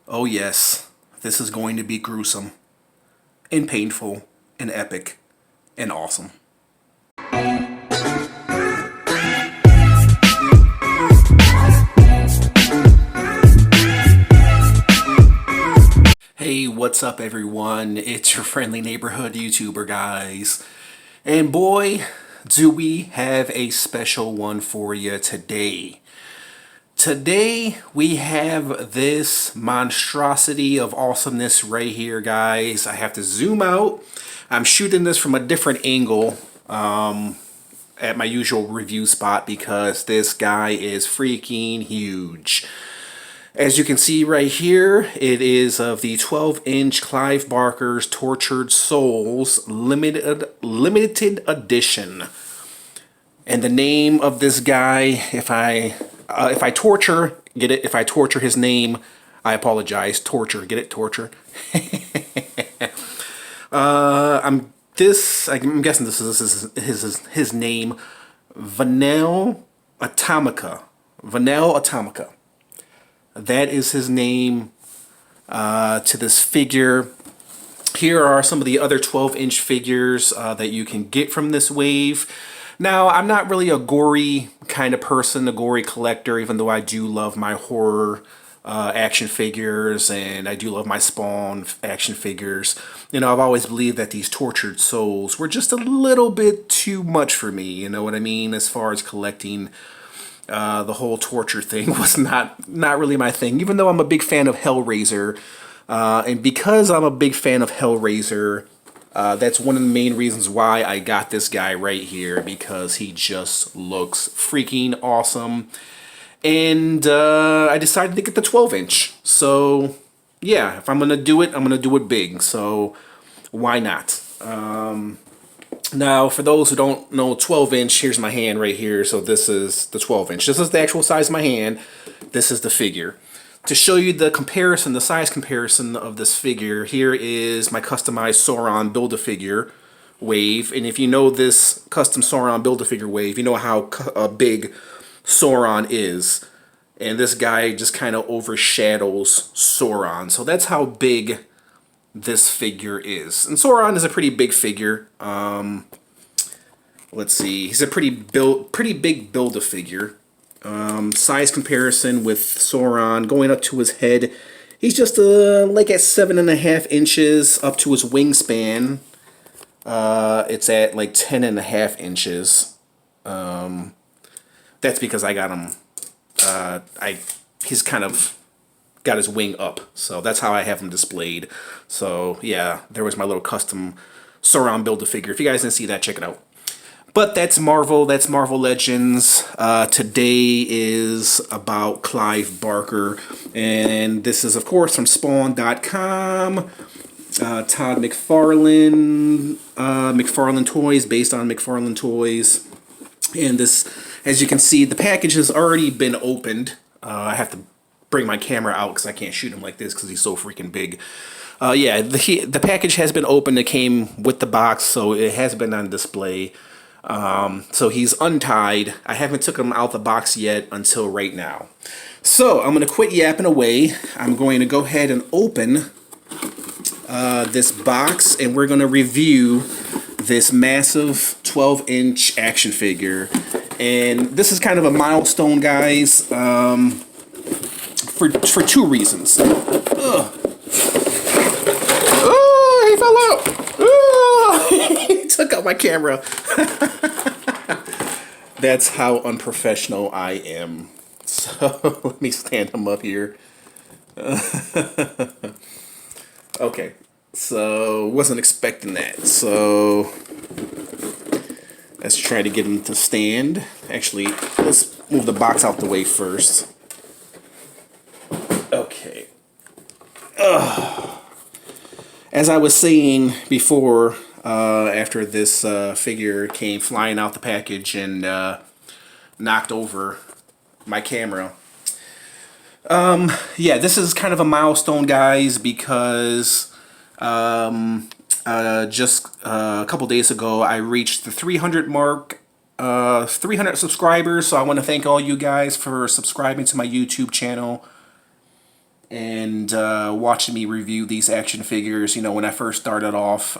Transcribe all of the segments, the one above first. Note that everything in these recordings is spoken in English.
Oh yes, this is going to be gruesome and painful and epic and awesome. Hey, what's up everyone? It's your friendly neighborhood YouTuber guys. And boy, do we have a special one for you today. Today we have this monstrosity of awesomeness right here, guys. I have to zoom out. I'm shooting this from a different angle at my usual review spot because this guy is freaking huge. As you can see right here, it is of the 12-inch Clive Barker'S Tortured Souls limited edition. And the name of this guy, if I torture, get it? If I torture his name, I apologize. Torture, get it? Torture. I'm guessing this is his name. Venal Atomica. Venal Atomica. That is his name to this figure. Here are some of the other 12-inch figures that you can get from this wave. Now, I'm not really a gory kind of person, a gory collector, even though I do love my horror action figures and I do love my Spawn action figures. You know, I've always believed that these Tortured Souls were just a little bit too much for me, you know what I mean, as far as collecting. The whole torture thing was not really my thing, even though I'm a big fan of Hellraiser. And because I'm a big fan of Hellraiser, that's one of the main reasons why I got this guy right here, because he just looks freaking awesome. And I decided to get the 12-inch. So, yeah, if I'm going to do it, I'm going to do it big. So, why not? Now, for those who don't know 12-inch, here's my hand right here. So this is the 12-inch. This is the actual size of my hand. This is the figure. To show you the comparison, the size comparison of this figure, here is my customized Sauron Build-A-Figure wave. And if you know this custom Sauron Build-A-Figure wave, you know how big Sauron is. And this guy just kind of overshadows Sauron. So that's how big this figure is. And Sauron is a pretty big figure. Let's see, he's a pretty big Build-A-Figure. Size comparison with Sauron going up to his head, he's just like at 7.5 inches up to his wingspan. It's at like 10.5 inches. That's because I got him. He's kind of got his wing up, so that's how I have him displayed. So yeah, there was my little custom Sauron Build-A-Figure. If you guys didn't see that, check it out. But that's Marvel Legends. Today is about Clive Barker, and this is of course from Spawn.com. Todd McFarlane, McFarlane Toys, based on McFarlane Toys. And this, as you can see, the package has already been opened. I have to bring my camera out because I can't shoot him like this because he's so freaking big. Yeah, the package has been opened. It came with the box, so it has been on display. So he's untied. I haven't took him out the box yet until right now. So I'm going to quit yapping away. I'm going to go ahead and open this box, and we're going to review this massive 12-inch action figure. And this is kind of a milestone, guys. For two reasons. Ugh. Oh, he fell out. Oh, he took out my camera. That's how unprofessional I am. So let me stand him up here. Okay, so wasn't expecting that. So let's try to get him to stand. Actually, let's move the box out the way first. Okay. As I was saying before, after this figure came flying out the package and knocked over my camera. Yeah, this is kind of a milestone, guys, because just a couple days ago I reached the 300 mark, 300 subscribers. So I want to thank all you guys for subscribing to my YouTube channel. and watching me review these action figures. You know, when I first started off,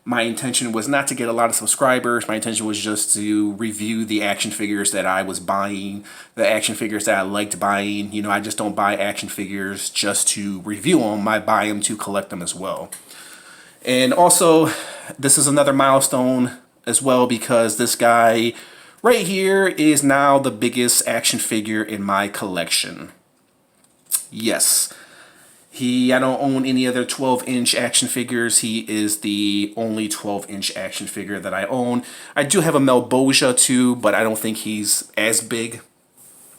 my intention was not to get a lot of subscribers. My intention was just to review the action figures that I was buying, the action figures that I liked buying. You know, I just don't buy action figures just to review them. I buy them to collect them as well. And also, this is another milestone as well, because this guy right here is now the biggest action figure in my collection. Yes. I don't own any other 12-inch action figures. He is the only 12-inch action figure that I own. I do have a Melboja too, but I don't think he's as big.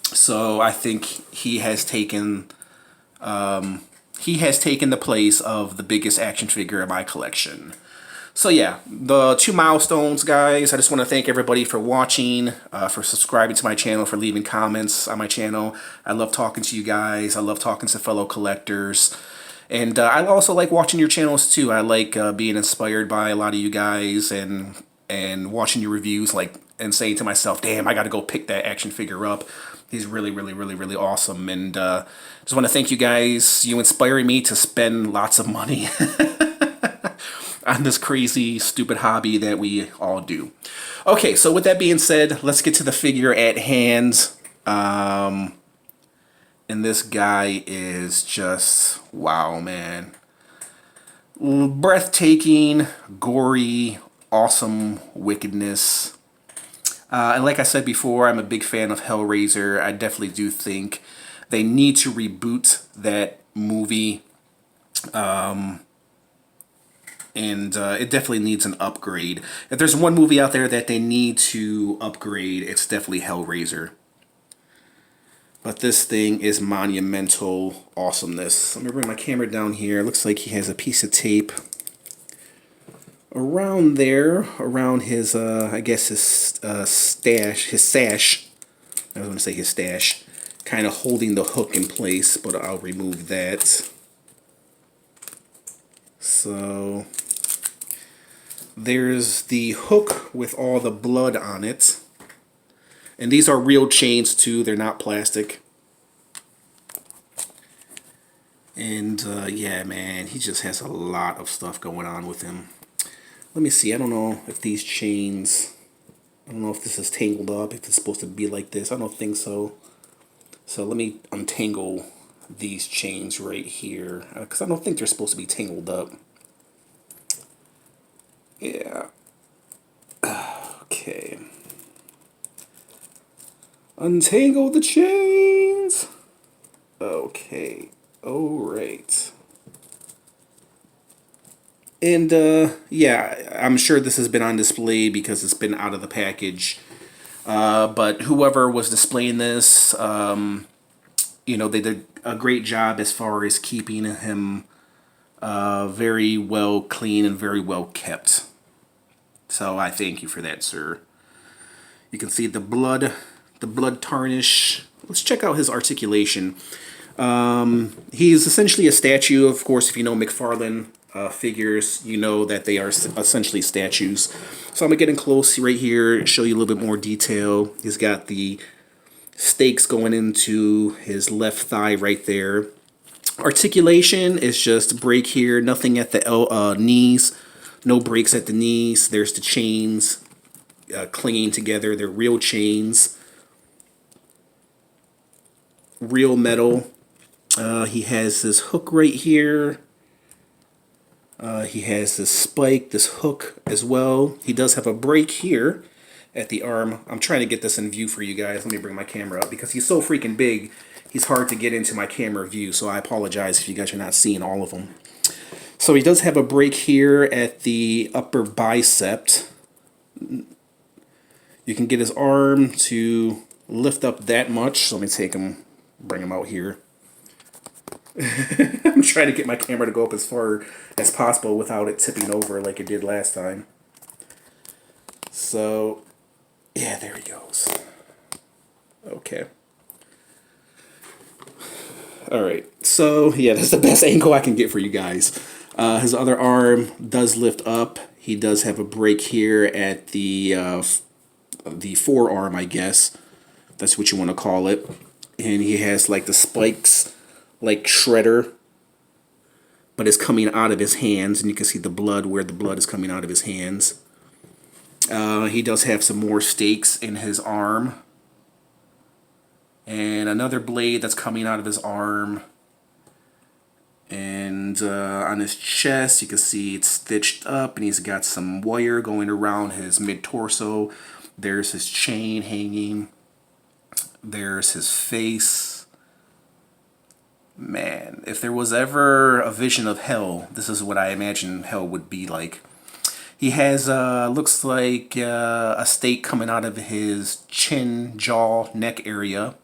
So I think he has taken the place of the biggest action figure in my collection. So yeah, the 2 milestones, guys. I just want to thank everybody for watching, for subscribing to my channel, for leaving comments on my channel. I love talking to you guys. I love talking to fellow collectors. And I also like watching your channels too. I like being inspired by a lot of you guys and watching your reviews, and saying to myself, damn, I got to go pick that action figure up. He's really, really, really, really awesome. And just want to thank you guys. You inspiring me to spend lots of money on this crazy, stupid hobby that we all do. Okay, so with that being said, let's get to the figure at hand. And this guy is just, wow, man. Breathtaking, gory, awesome wickedness. And like I said before, I'm a big fan of Hellraiser. I definitely do think they need to reboot that movie. And it definitely needs an upgrade. If there's one movie out there that they need to upgrade, it's definitely Hellraiser. But this thing is monumental awesomeness. Let me bring my camera down here. It looks like he has a piece of tape around there, around his, I guess his sash. I was going to say his stash. Kind of holding the hook in place, but I'll remove that. So there's the hook with all the blood on it. And these are real chains too, they're not plastic. And yeah, man, he just has a lot of stuff going on with him. Let me see, I don't know if these chains, I don't know if this is tangled up, if it's supposed to be like this. I don't think so. So let me untangle these chains right here, because I don't think they're supposed to be tangled up. Yeah. Okay. Untangle the chains. Okay. All right. And yeah, I'm sure this has been on display because it's been out of the package. But whoever was displaying this, you know, they did a great job as far as keeping him very well clean and very well kept. So I thank you for that, sir. You can see the blood tarnish. Let's check out his articulation. He's essentially a statue. Of course, if you know McFarlane figures, you know that they are essentially statues. So I'm gonna get in close right here, show you a little bit more detail. He's got the stakes going into his left thigh right there. Articulation is just break here, nothing at the knees, no breaks at the knees. There's the chains clinging together. They're real chains, real metal. He has this hook right here. He has this spike, this hook as well. He does have a break here at the arm. I'm trying to get this in view for you guys. Let me bring my camera up because he's so freaking big. He's hard to get into my camera view, so I apologize if you guys are not seeing all of them. So he does have a break here at the upper bicep. You can get his arm to lift up that much. So let me take him, bring him out here. I'm trying to get my camera to go up as far as possible without it tipping over like it did last time. So, yeah, there he goes. Okay. Alright, so yeah, that's the best angle I can get for you guys. His other arm does lift up. He does have a break here at the forearm, I guess. That's what you want to call it. And he has like the spikes like Shredder, but it's coming out of his hands, and you can see the blood where the blood is coming out of his hands. He does have some more stakes in his arm, and another blade that's coming out of his arm. And on his chest, you can see it's stitched up, and he's got some wire going around his mid-torso. There's his chain hanging. There's his face. Man, if there was ever a vision of hell, this is what I imagine hell would be like. He has, looks like a stake coming out of his chin, jaw, neck area.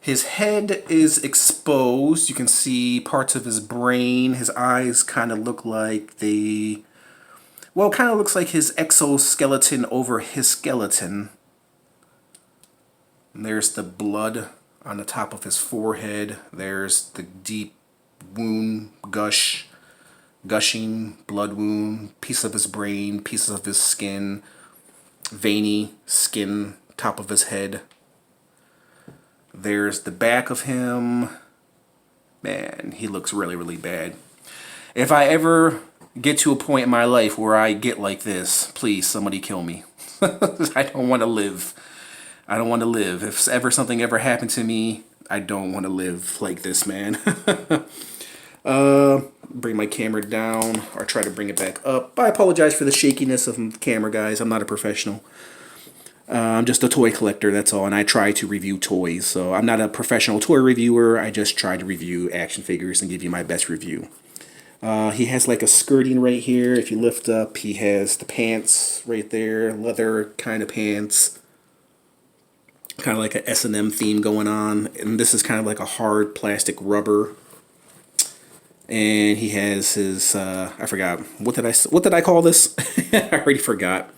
His head is exposed. You can see parts of his brain. His eyes kind of look like they... Well, it kind of looks like his exoskeleton over his skeleton. And there's the blood on the top of his forehead. There's the deep wound, gushing blood wound. Piece of his brain, pieces of his skin. Veiny skin, top of his head. There's the back of him. Man, he looks really, really bad. If I ever get to a point in my life where I get like this, please, somebody kill me. I don't want to live. I don't want to live. If ever something ever happened to me, I don't want to live like this, man. Bring my camera down, or try to bring it back up. I apologize for the shakiness of the camera, guys. I'm not a professional. I'm just a toy collector, that's all, and I try to review toys. So I'm not a professional toy reviewer. I just try to review action figures and give you my best review. He has like a skirting right here. If you lift up, he has the pants right there, leather kind of pants. Kind of like a S&M theme going on. And this is kind of like a hard plastic rubber. And he has his, I forgot, what did I call this? I already forgot.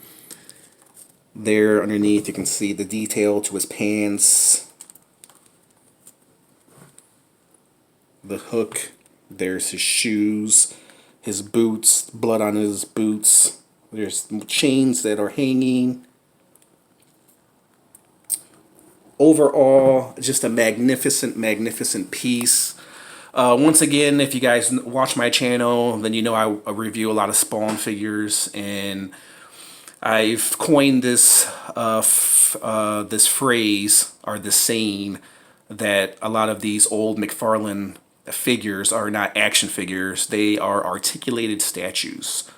There underneath you can see the detail to his pants, the hook, there's his shoes, his boots, blood on his boots, there's chains that are hanging. Overall, just a magnificent piece. Once again, if you guys watch my channel, then you know I review a lot of Spawn figures, and I've coined this this phrase, or this saying, that a lot of these old McFarlane figures are not action figures, they are articulated statues.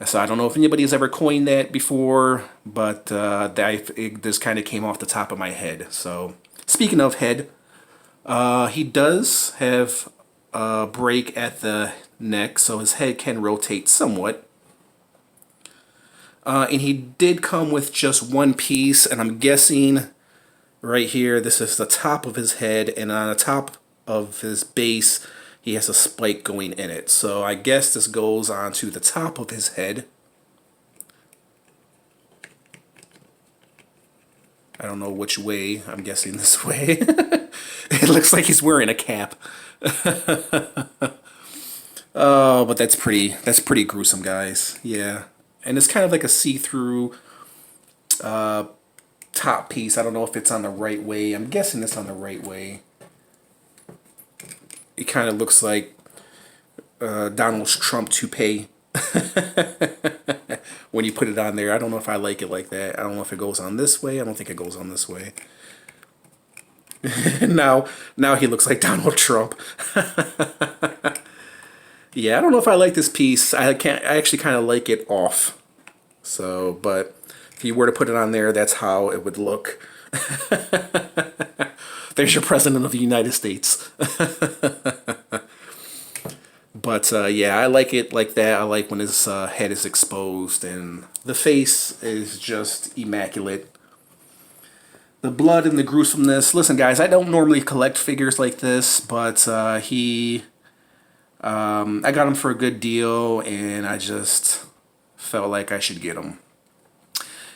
So I don't know if anybody's ever coined that before, but this kind of came off the top of my head. So speaking of head, he does have a break at the neck, so his head can rotate somewhat. And he did come with just one piece, and I'm guessing right here, this is the top of his head, and on the top of his base, he has a spike going in it. So I guess this goes on to the top of his head. I don't know which way. I'm guessing this way. It looks like he's wearing a cap. Oh, but that's pretty gruesome, guys. Yeah. And it's kind of like a see-through top piece. I don't know if it's on the right way. I'm guessing it's on the right way. It kind of looks like Donald Trump toupee when you put it on there. I don't know if I like it like that. I don't know if it goes on this way. I don't think it goes on this way. now he looks like Donald Trump. Yeah, I don't know if I like this piece. I actually kind of like it off. So, but if you were to put it on there, that's how it would look. There's your President of the United States. But yeah, I like it like that. I like when his head is exposed, and the face is just immaculate. The blood and the gruesomeness. Listen, guys, I don't normally collect figures like this, but I got him for a good deal, and I just felt like I should get him.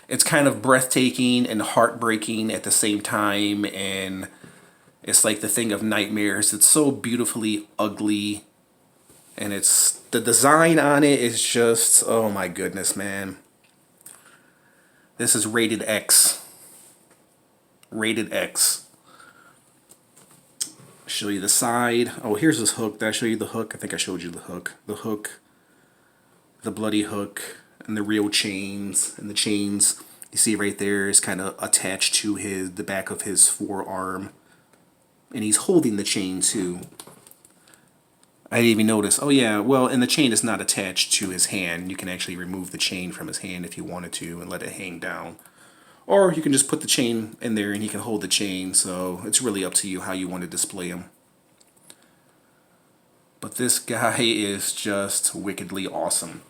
It's kind of breathtaking and heartbreaking at the same time, and it's like the thing of nightmares. It's so beautifully ugly, and it's the design on it is just, oh my goodness, man. This is rated X. Rated X. Show you the side. Oh, here's this hook. Did I show you the hook? I think I showed you the hook. The hook, the bloody hook, and the real chains. And the chains, you see right there, is kind of attached to the back of his forearm. And he's holding the chain too. I didn't even notice. Oh yeah, well, and the chain is not attached to his hand. You can actually remove the chain from his hand if you wanted to and let it hang down. Or you can just put the chain in there and he can hold the chain. So it's really up to you how you want to display him. But this guy is just wickedly awesome.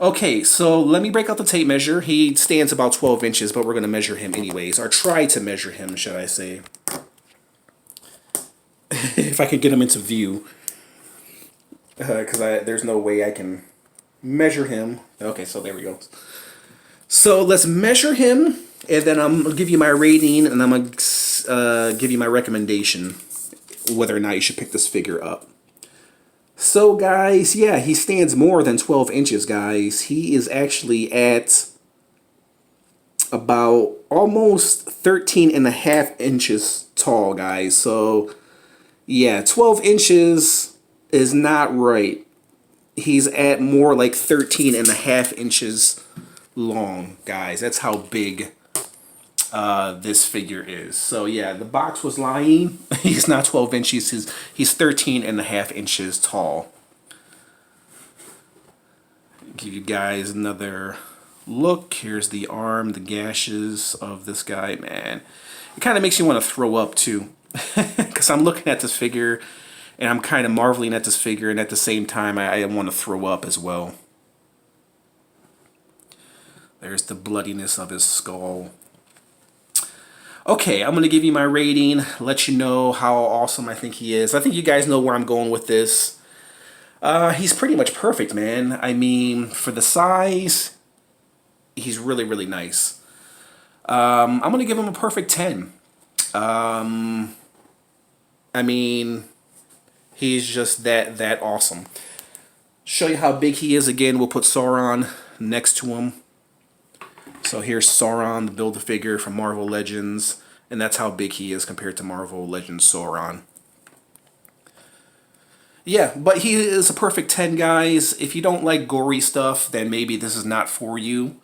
Okay, so let me break out the tape measure. He stands about 12 inches, but we're going to measure him anyways. Or try to measure him, should I say. If I could get him into view. Because there's no way I can measure him. Okay, so there we go. So let's measure him, and then I'm going to give you my rating, and I'm going to give you my recommendation, whether or not you should pick this figure up. So guys, yeah, he stands more than 12 inches, guys. He is actually at about almost 13 and a half inches tall, guys. So yeah, 12 inches is not right. He's at more like 13 and a half inches long, guys. That's how big this figure is. So yeah, the box was lying. He's not 12 inches. He's 13 and a half inches tall. Give you guys another look. Here's the arm, the gashes of this guy. Man, it kind of makes you want to throw up too. Because I'm looking at this figure and I'm kind of marveling at this figure, and at the same time I want to throw up as well. There's the bloodiness of his skull. Okay, I'm going to give you my rating, let you know how awesome I think he is. I think you guys know where I'm going with this. He's pretty much perfect, man. I mean, for the size, he's really, really nice. I'm going to give him a perfect 10. I mean, he's just that awesome. Show you how big he is again. We'll put Sauron next to him. So here's Sauron, the Build-A-Figure from Marvel Legends, and that's how big he is compared to Marvel Legends Sauron. Yeah, but he is a perfect 10, guys. If you don't like gory stuff, then maybe this is not for you.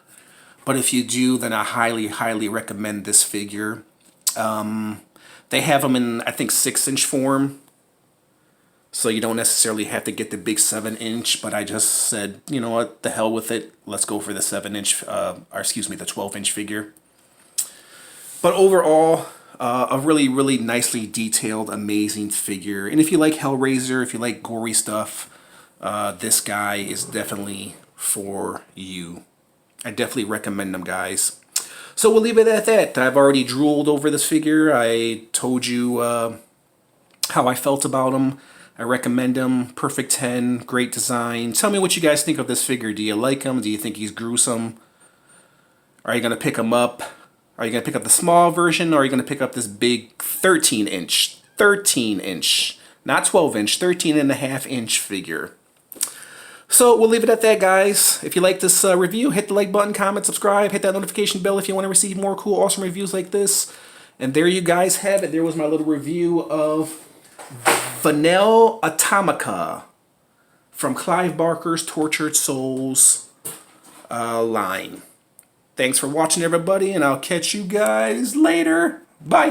But if you do, then I highly, highly recommend this figure. They have them in, I think, 6-inch form. So you don't necessarily have to get the big 7-inch, but I just said, you know what, the hell with it. Let's go for the 7-inch, or excuse me, the 12-inch figure. But overall, a really, really nicely detailed, amazing figure. And if you like Hellraiser, if you like gory stuff, this guy is definitely for you. I definitely recommend them, guys. So we'll leave it at that. I've already drooled over this figure. I told you how I felt about him. I recommend him. Perfect 10. Great design. Tell me what you guys think of this figure. Do you like him? Do you think he's gruesome? Are you going to pick him up? Are you going to pick up the small version, or are you going to pick up this big 13-inch? 13-inch. Not 12-inch. 13.5-inch figure. So we'll leave it at that, guys. If you like this review, hit the like button, comment, subscribe, hit that notification bell if you want to receive more cool, awesome reviews like this. And there you guys have it. There was my little review of Venal Anatomica from Clive Barker's Tortured Souls line. Thanks for watching, everybody, and I'll catch you guys later. Bye.